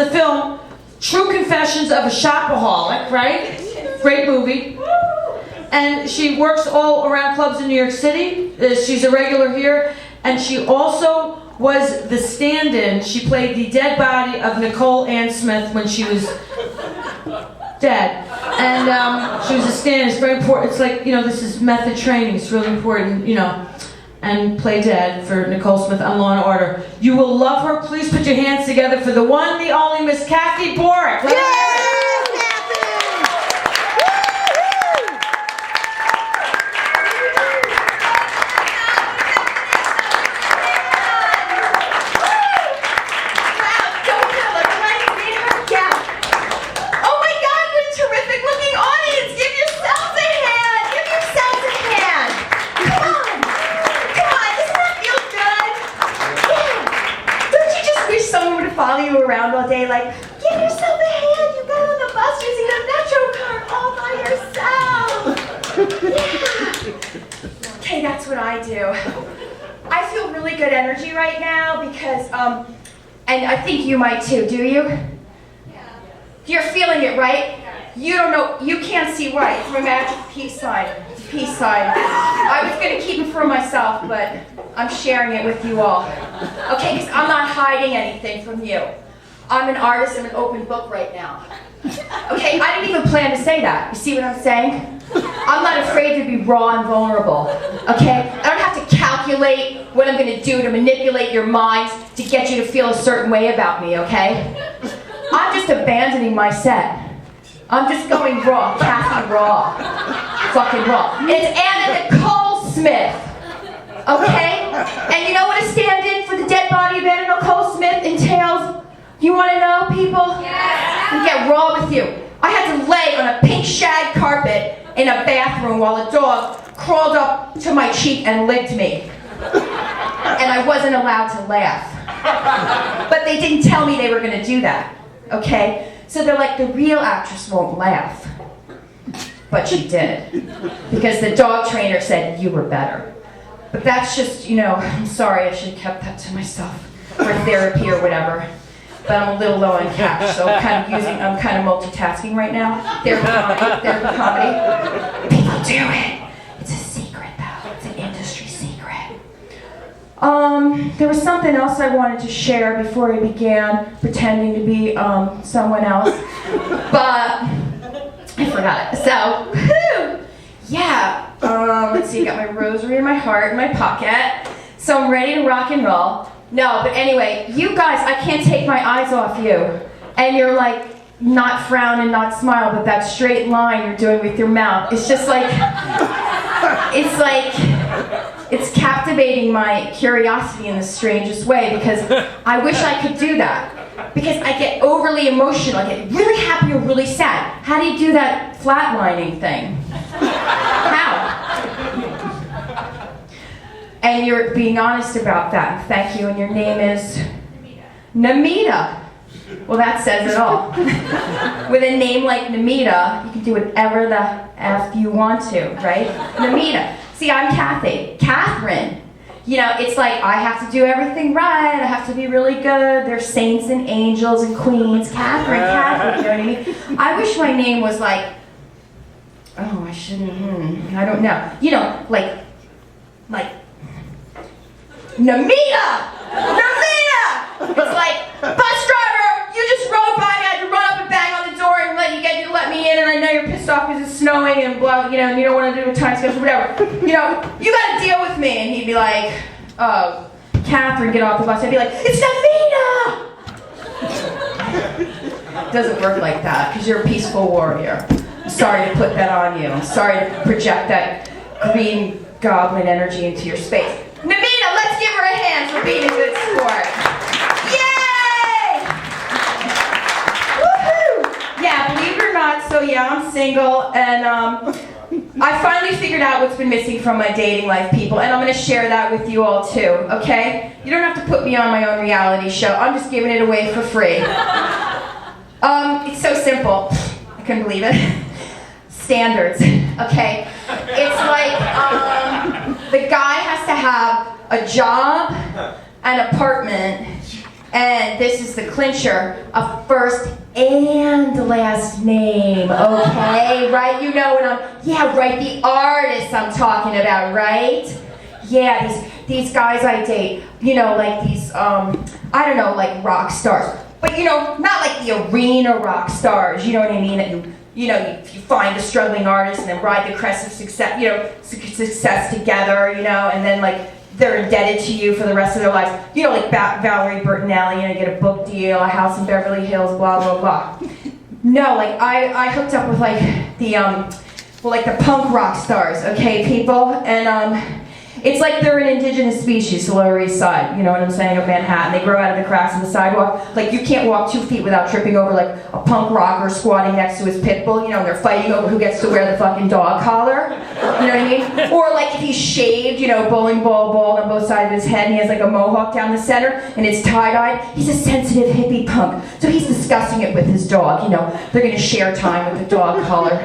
the film True Confessions of a Shopaholic, right? Great movie. And she works all around clubs in New York City. She's a regular here. And she also was the stand-in. She played the dead body of Nicole Ann Smith when she was dead. And she was a stand-in. It's very important. It's like, this is method training. It's really important, And play dead for Nicole Smith on Law & Order. You will love her. Please put your hands together for the one, the only Miss Cathie Borick. Follow you around all day like, give yourself a hand, you got on the bus using a Metro card all by yourself. Yeah. Okay, that's what I do. I feel really good energy right now because, and I think you might too, do you? Yeah. You're feeling it, right? You don't know, you can't see right. It's my magic peace sign. It's a peace sign. I was going to keep it for myself, but I'm sharing it with you all. Okay, because I'm not hiding anything from you. I'm an artist, I'm an open book right now. Okay, I didn't even plan to say that. You see what I'm saying? I'm not afraid to be raw and vulnerable. Okay? I don't have to calculate what I'm going to do to manipulate your minds to get you to feel a certain way about me, okay? I'm just abandoning my set. I'm just going raw, Cathie raw. Fucking raw. And it's Anna Nicole Smith. Okay? And you know what a stand-in for the dead body of Anna Nicole Smith entails? You want to know, people? Yes. Let me get raw with you. I had to lay on a pink shag carpet in a bathroom while a dog crawled up to my cheek and licked me. And I wasn't allowed to laugh. But they didn't tell me they were going to do that. Okay? So they're like, the real actress won't laugh. But she did. Because the dog trainer said, you were better. But that's just, I'm sorry, I should have kept that to myself for therapy or whatever. But I'm a little low on cash, so I'm kind of multitasking right now. Therapy comedy. People do it. It's a secret though, it's an industry secret. There was something else I wanted to share before I began pretending to be someone else, but I forgot it. So, yeah. Let's see, I got my rosary in my heart in my pocket, so I'm ready to rock and roll. No, but anyway, you guys, I can't take my eyes off you. And you're like, not frown and not smile, but that straight line you're doing with your mouth. It's just like, it's captivating my curiosity in the strangest way because I wish I could do that. Because I get overly emotional, I get really happy or really sad. How do you do that flatlining thing? How? And you're being honest about that. Thank you. And your name is? Namita. Well, that says it all. With a name like Namita, you can do whatever the F you want to, right? Namita. See, I'm Cathie. Catherine. It's like I have to do everything right. I have to be really good. There's saints and angels and queens. Catherine, you know what I mean? I wish my name was like, oh, I shouldn't, I don't know. Like, Namita! It's like, bus driver, you just rode by, I had to run up and bang on the door and let me in, and I know you're pissed off because it's snowing and blah, and you don't want to do a time schedule, whatever. You gotta deal with me. And he'd be like, oh, Catherine, get off the bus. I'd be like, it's Namita! It doesn't work like that because you're a peaceful warrior. I'm sorry to put that on you. I'm sorry to project that green goblin energy into your space. Namita, let's give her a hand for being a good sport. Yay! Woohoo! Yeah, believe it or not, so yeah, I'm single, and I finally figured out what's been missing from my dating life, people, and I'm going to share that with you all too, okay? You don't have to put me on my own reality show. I'm just giving it away for free. It's so simple. I couldn't believe it. Standards, okay? It's like, the guy has to have a job, an apartment, And this is the clincher, a first and last name, okay? Right, you know what yeah, right, the artist I'm talking about, right? Yeah, these guys I date, you know, like these, I don't know, like rock stars. But, you know, not like the arena rock stars, you know what I mean? That you find a struggling artist and then ride the crest of success, you know, success together, you know, and then like, they're indebted to you for the rest of their lives. You know, like Valerie Bertinelli, you know, get a book deal, a house in Beverly Hills, blah, blah, blah. No, like, I hooked up with, like, the punk rock stars, okay, people? And, it's like they're an indigenous species to Lower East Side, you know what I'm saying, of Manhattan. They grow out of the cracks in the sidewalk. Like, you can't walk 2 feet without tripping over, like, a punk rocker squatting next to his pit bull, you know, and they're fighting over who gets to wear the fucking dog collar. You know what I mean? Or, like, if he's shaved, you know, bowling ball bald on both sides of his head, and he has, like, a mohawk down the center, and it's tie-dyed, he's a sensitive hippie punk. So he's discussing it with his dog, you know. They're gonna share time with the dog collar.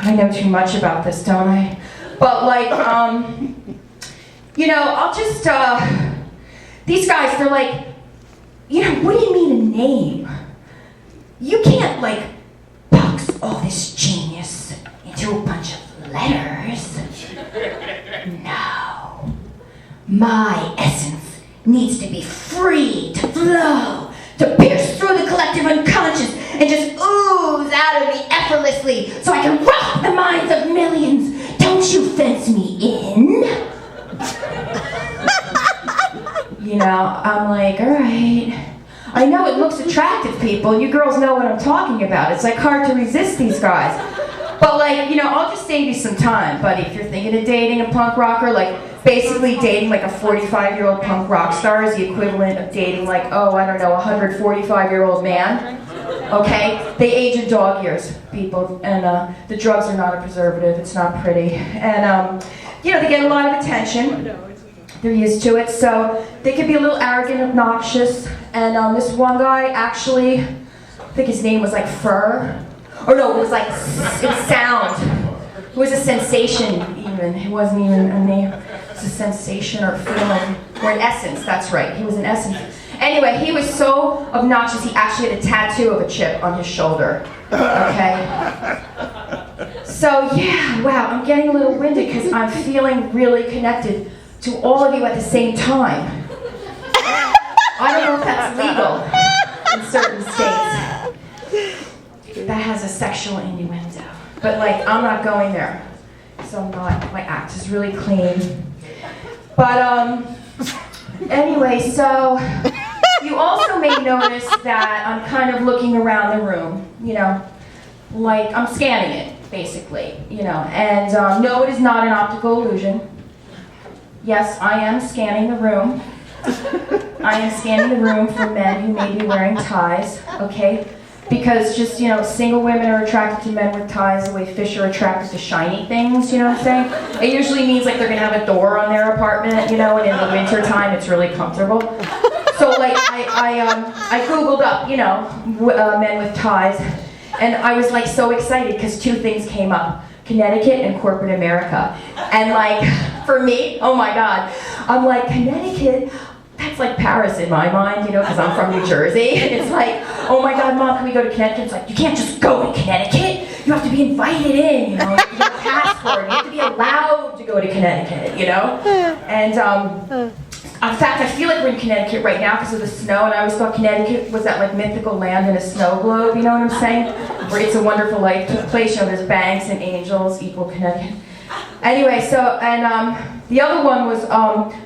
I know too much about this, don't I? But like, you know, I'll just, these guys, they're like, you know, what do you mean a name? You can't, like, box all this genius into a bunch of letters. No. My essence needs to be free to flow, to pierce through the collective unconscious and just ooze out of me effortlessly so I can rock the minds of millions. Don't you fence me in? You know, I'm like, all right. I know it looks attractive, people. You girls know what I'm talking about. It's like hard to resist these guys. But like, you know, I'll just save you some time, buddy. If you're thinking of dating a punk rocker, like basically dating like a 45-year-old punk rock star is the equivalent of dating like, oh, I don't know, a 145-year-old man. Okay? They age in dog years, people. And the drugs are not a preservative. It's not pretty. And, you know, they get a lot of attention. They're used to it. So they can be a little arrogant, obnoxious. And this one guy actually, I think his name was like Fur. Or no, it was like, it's Sound. It was a sensation even. It wasn't even a name. It was a sensation or a feeling. Or an essence, that's right. He was an essence. Anyway, he was so obnoxious, he actually had a tattoo of a chip on his shoulder. Okay? So, yeah, wow, I'm getting a little winded because I'm feeling really connected to all of you at the same time. I don't know if that's legal in certain states. That has a sexual innuendo. But, like, I'm not going there. So I'm not, my act is really clean. But, anyway, so you also may notice that I'm kind of looking around the room, you know, like I'm scanning it, basically, you know, and no, it is not an optical illusion. Yes, I am scanning the room. I am scanning the room for men who may be wearing ties, okay? Because just, you know, single women are attracted to men with ties the way fish are attracted to shiny things, you know what I'm saying? It usually means like they're gonna have a door on their apartment, you know, and in the winter time it's really comfortable. So like I Googled up, you know, men with ties, and I was like so excited because 2 things came up. Connecticut and corporate America. And like, for me, oh my God, I'm like, Connecticut? That's like Paris in my mind, you know, because I'm from New Jersey. It's like, oh my God, Mom, can we go to Connecticut? It's like, you can't just go to Connecticut. You have to be invited in, you know, you get a passport. You have to be allowed to go to Connecticut, you know? And in fact, I feel like we're in Connecticut right now because of the snow, and I always thought Connecticut was that like mythical land in a snow globe, you know what I'm saying? Where It's a Wonderful Life took place, you know, there's banks and angels equal Connecticut. Anyway, so, and the other one was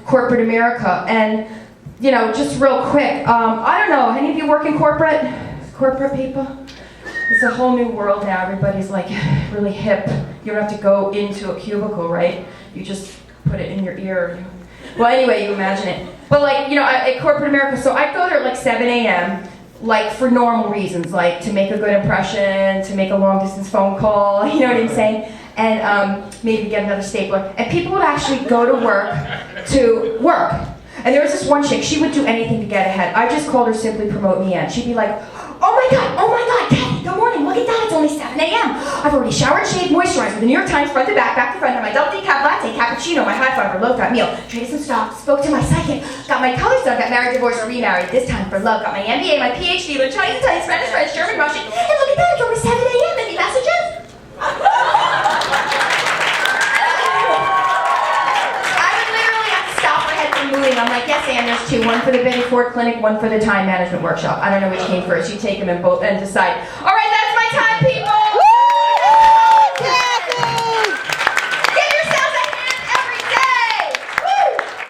corporate America, and you know, just real quick, I don't know, any of you work in corporate people? It's a whole new world now. Everybody's like really hip. You don't have to go into a cubicle, right? You just put it in your ear. Well, anyway, you imagine it. But like, you know, at corporate America, so I go there at like 7 a.m., like for normal reasons, like to make a good impression, to make a long distance phone call, you know what I'm saying? And maybe get another stapler. And people would actually go to work. And there was this one chick, she would do anything to get ahead. I just called her Simply Promote Me In. She'd be like, oh my God, Cathie, good morning, look at that, it's only 7 a.m. I've already showered, shaved, moisturized with the New York Times front to back to front, had my double decaf latte, cappuccino, my high fiber, low-fat meal, traded some stocks, spoke to my psychic, got my colors done, got married, divorced, or remarried, this time for love, got my MBA, my PhD, learned Chinese, Italian, Spanish, French, German, Russian, and look at that, it's only 7 a.m. Any messages? I'm like, yes, Ann, there's 2. One for the Betty Ford Clinic, one for the time management workshop. I don't know which came first. You take them and both and decide. All right,